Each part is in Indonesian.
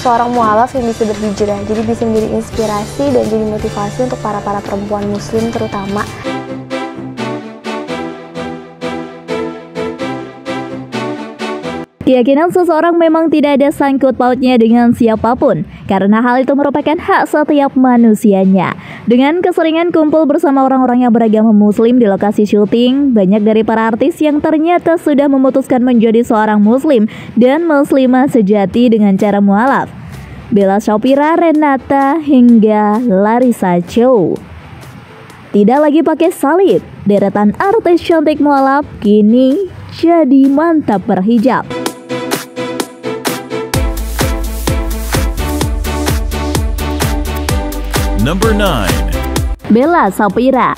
seorang mualaf yang bisa berhijrah. Jadi bisa menjadi inspirasi dan jadi motivasi untuk para perempuan muslim terutama. Keyakinan seseorang memang tidak ada sangkut pautnya dengan siapapun, karena hal itu merupakan hak setiap manusianya. Dengan keseringan kumpul bersama orang-orang yang beragama muslim di lokasi syuting, banyak dari para artis yang ternyata sudah memutuskan menjadi seorang muslim dan muslimah sejati dengan cara mualaf. Bella Shofira, Renata, hingga Larissa Chow. Tidak lagi pakai salib, deretan artis cantik mualaf kini jadi mantap berhijab. Number 9. Bella Shofira.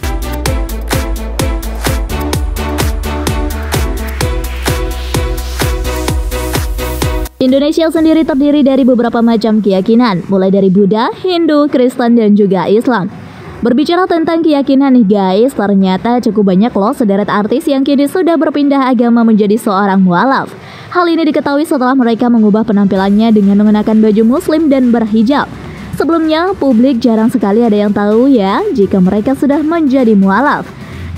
Indonesia sendiri terdiri dari beberapa macam keyakinan, mulai dari Buddha, Hindu, Kristen, dan juga Islam. Berbicara tentang keyakinan nih guys, ternyata cukup banyak loh sederet artis yang kini sudah berpindah agama menjadi seorang mualaf. Hal ini diketahui setelah mereka mengubah penampilannya dengan mengenakan baju muslim dan berhijab. Sebelumnya, publik jarang sekali ada yang tahu ya jika mereka sudah menjadi mualaf.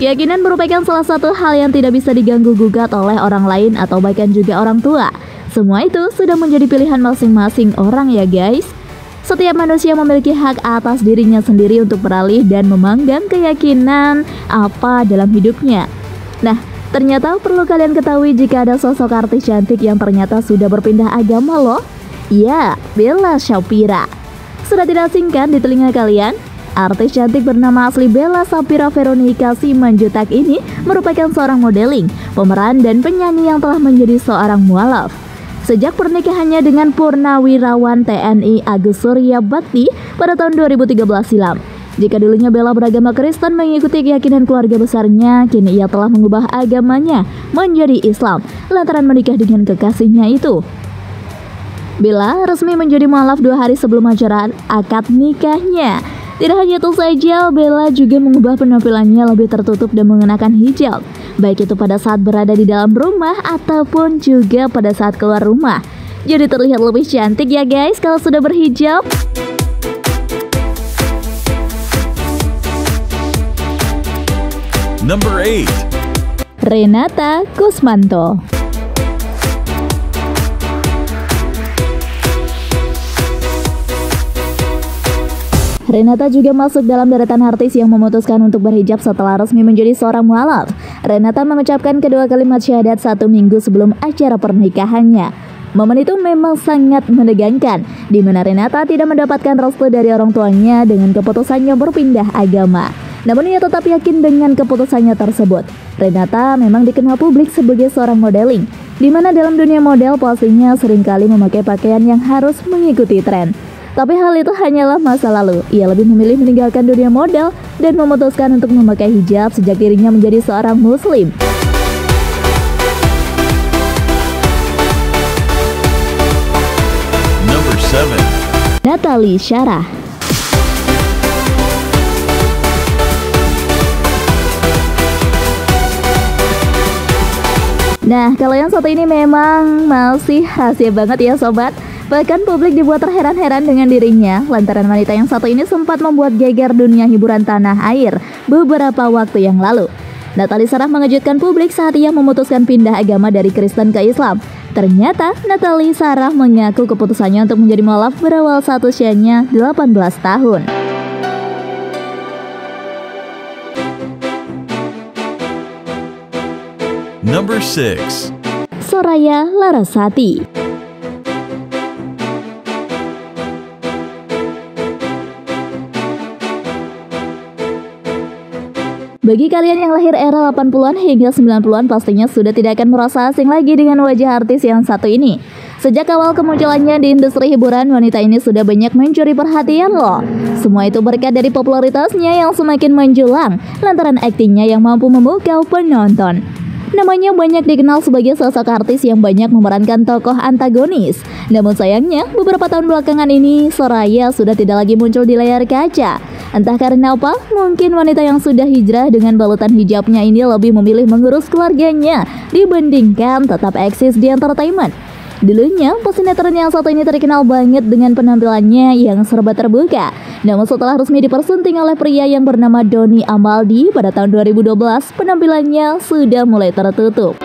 Keyakinan merupakan salah satu hal yang tidak bisa diganggu-gugat oleh orang lain atau bahkan juga orang tua. Semua itu sudah menjadi pilihan masing-masing orang ya guys. Setiap manusia memiliki hak atas dirinya sendiri untuk beralih dan memanggang keyakinan apa dalam hidupnya. Nah, ternyata perlu kalian ketahui jika ada sosok artis cantik yang ternyata sudah berpindah agama loh. Ya, Bella Shofira. Sudah tidak asing kan di telinga kalian? Artis cantik bernama asli Bella Shofira Veronica Simanjuntak ini merupakan seorang modeling, pemeran, dan penyanyi yang telah menjadi seorang mualaf. Sejak pernikahannya dengan Purnawirawan TNI Agus Surya Bakti pada tahun 2013 silam. Jika dulunya Bella beragama Kristen mengikuti keyakinan keluarga besarnya, kini ia telah mengubah agamanya menjadi Islam lantaran menikah dengan kekasihnya itu. Bella resmi menjadi mualaf 2 hari sebelum acara akad nikahnya. Tidak hanya itu saja, Bella juga mengubah penampilannya lebih tertutup dan mengenakan hijab, baik itu pada saat berada di dalam rumah ataupun juga pada saat keluar rumah. Jadi terlihat lebih cantik ya guys kalau sudah berhijab. Number 8. Renata Kusmanto. Renata juga masuk dalam deretan artis yang memutuskan untuk berhijab setelah resmi menjadi seorang mualaf. Renata mengucapkan kedua kalimat syahadat 1 minggu sebelum acara pernikahannya. Momen itu memang sangat menegangkan, di mana Renata tidak mendapatkan restu dari orang tuanya dengan keputusannya berpindah agama. Namun ia tetap yakin dengan keputusannya tersebut. Renata memang dikenal publik sebagai seorang modeling, di mana dalam dunia model pastinya seringkali memakai pakaian yang harus mengikuti tren. Tapi hal itu hanyalah masa lalu. Ia lebih memilih meninggalkan dunia model dan memutuskan untuk memakai hijab sejak dirinya menjadi seorang muslim. Number 7. Natalie Syarah. Nah, kalau yang satu ini memang masih rahasia banget ya sobat. Bahkan publik dibuat terheran-heran dengan dirinya lantaran wanita yang satu ini sempat membuat geger dunia hiburan tanah air beberapa waktu yang lalu. Natalie Syarah mengejutkan publik saat ia memutuskan pindah agama dari Kristen ke Islam. Ternyata Natalie Syarah mengaku keputusannya untuk menjadi mualaf berawal saat usianya 18 tahun. Number 6. Soraya Larasati. Bagi kalian yang lahir era 80-an hingga 90-an pastinya sudah tidak akan merasa asing lagi dengan wajah artis yang satu ini. Sejak awal kemunculannya di industri hiburan, wanita ini sudah banyak mencuri perhatian loh. Semua itu berkat dari popularitasnya yang semakin menjulang lantaran aktingnya yang mampu memukau penonton. Namanya banyak dikenal sebagai sosok artis yang banyak memerankan tokoh antagonis. Namun sayangnya, beberapa tahun belakangan ini, Soraya sudah tidak lagi muncul di layar kaca. Entah karena apa, mungkin wanita yang sudah hijrah dengan balutan hijabnya ini lebih memilih mengurus keluarganya dibandingkan tetap eksis di entertainment. Dulunya, pesinetron yang satu ini terkenal banget dengan penampilannya yang serba terbuka. Namun setelah resmi dipersunting oleh pria yang bernama Doni Amaldi pada tahun 2012, penampilannya sudah mulai tertutup.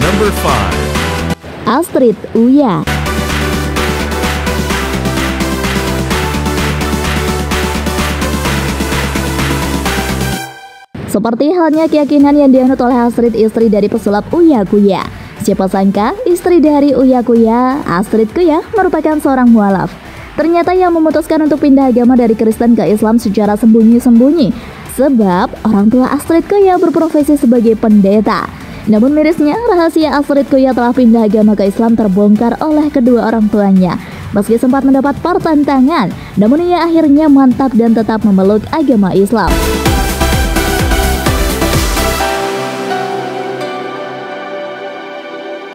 Number 5. Astrid Uya. Seperti halnya keyakinan yang dianut oleh Astrid, istri dari pesulap Uya Kuya. Siapa sangka istri dari Uya Kuya, Astrid Kuya, merupakan seorang mualaf. Ternyata yang memutuskan untuk pindah agama dari Kristen ke Islam secara sembunyi-sembunyi. Sebab orang tua Astrid Kuya berprofesi sebagai pendeta. Namun mirisnya, rahasia Astrid Kuya telah pindah agama ke Islam terbongkar oleh kedua orang tuanya. Meski sempat mendapat pertentangan, namun ia akhirnya mantap dan tetap memeluk agama Islam.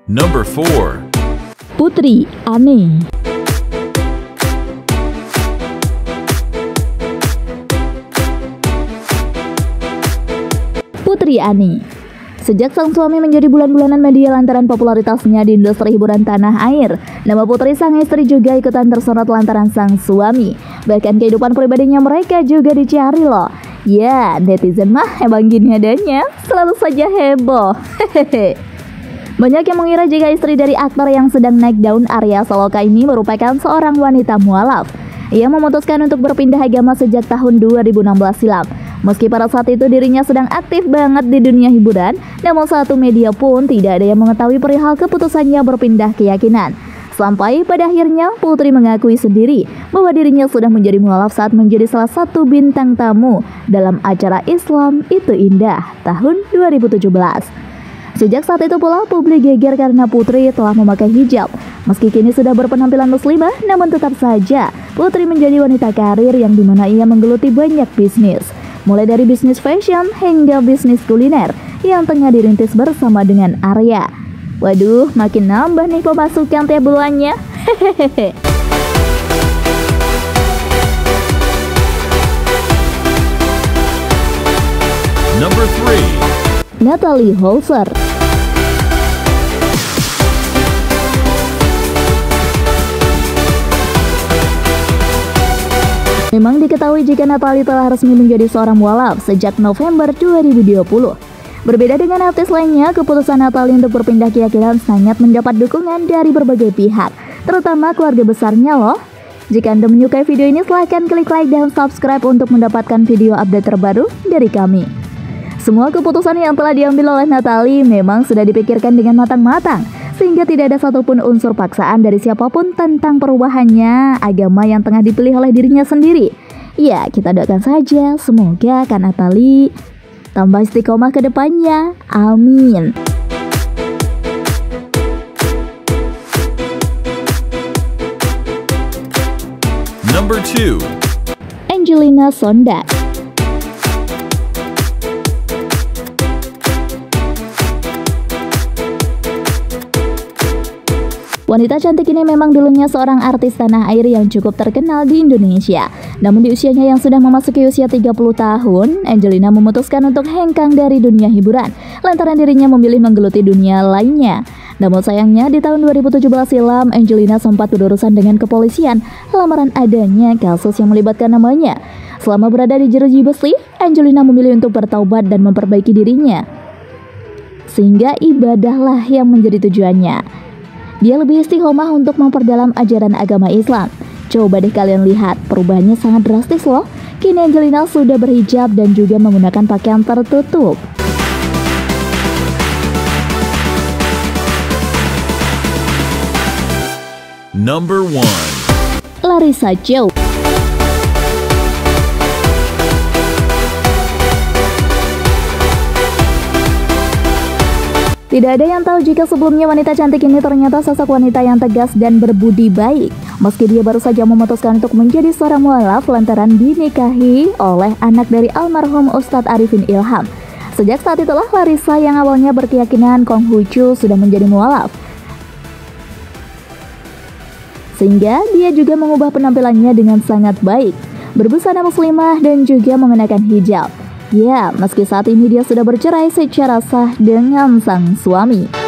Number 4. Putri Ani. Putri Ani. Sejak sang suami menjadi bulan-bulanan media lantaran popularitasnya di industri hiburan tanah air, nama Putri sang istri juga ikutan tersorot lantaran sang suami. Bahkan kehidupan pribadinya mereka juga dicari loh. Ya, netizen mah emang gini adanya, selalu saja heboh. Hehehe. Banyak yang mengira jika istri dari aktor yang sedang naik daun, Arya Saloka ini merupakan seorang wanita mualaf. Ia memutuskan untuk berpindah agama sejak tahun 2016 silam. Meski pada saat itu dirinya sedang aktif banget di dunia hiburan, namun satu media pun tidak ada yang mengetahui perihal keputusannya berpindah keyakinan. Sampai pada akhirnya Putri mengakui sendiri bahwa dirinya sudah menjadi mualaf saat menjadi salah satu bintang tamu dalam acara Islam Itu Indah tahun 2017. Sejak saat itu pula publik geger karena Putri telah memakai hijab. Meski kini sudah berpenampilan muslimah, namun tetap saja Putri menjadi wanita karir yang dimana ia menggeluti banyak bisnis. Mulai dari bisnis fashion hingga bisnis kuliner yang tengah dirintis bersama dengan Arya. Waduh, makin nambah nih pemasukan tiap bulannya. Hehehe. Number 3. Natalie Holzer. Memang diketahui jika Natalie telah resmi menjadi seorang mualaf sejak November 2020. Berbeda dengan artis lainnya, keputusan Natalie untuk berpindah keyakinan sangat mendapat dukungan dari berbagai pihak, terutama keluarga besarnya loh. Jika Anda menyukai video ini, silahkan klik like dan subscribe untuk mendapatkan video update terbaru dari kami. Semua keputusan yang telah diambil oleh Natalie memang sudah dipikirkan dengan matang-matang, sehingga tidak ada satupun unsur paksaan dari siapapun tentang perubahannya agama yang tengah dipilih oleh dirinya sendiri. Ya, kita doakan saja semoga Kak Natalie tambah istiqomah ke depannya. Amin. Number 2. Angelina Sondag. Wanita cantik ini memang dulunya seorang artis tanah air yang cukup terkenal di Indonesia. Namun di usianya yang sudah memasuki usia 30 tahun, Angelina memutuskan untuk hengkang dari dunia hiburan lantaran dirinya memilih menggeluti dunia lainnya. Namun sayangnya di tahun 2017 silam, Angelina sempat berurusan dengan kepolisian lamaran adanya kasus yang melibatkan namanya. Selama berada di jeruji besi, Angelina memilih untuk bertaubat dan memperbaiki dirinya. Sehingga ibadahlah yang menjadi tujuannya. Dia lebih istiqomah untuk memperdalam ajaran agama Islam. Coba deh kalian lihat, perubahannya sangat drastis loh. Kini Angelina sudah berhijab dan juga menggunakan pakaian tertutup. Number 1. Larissa Chow. Tidak ada yang tahu jika sebelumnya wanita cantik ini ternyata sosok wanita yang tegas dan berbudi baik. Meski dia baru saja memutuskan untuk menjadi seorang mualaf lantaran dinikahi oleh anak dari almarhum Ustadz Arifin Ilham. Sejak saat itulah Larissa yang awalnya berkeyakinan Konghucu sudah menjadi mualaf. Sehingga dia juga mengubah penampilannya dengan sangat baik, berbusana muslimah dan juga mengenakan hijab. Ya, meski saat ini dia sudah bercerai secara sah dengan sang suami.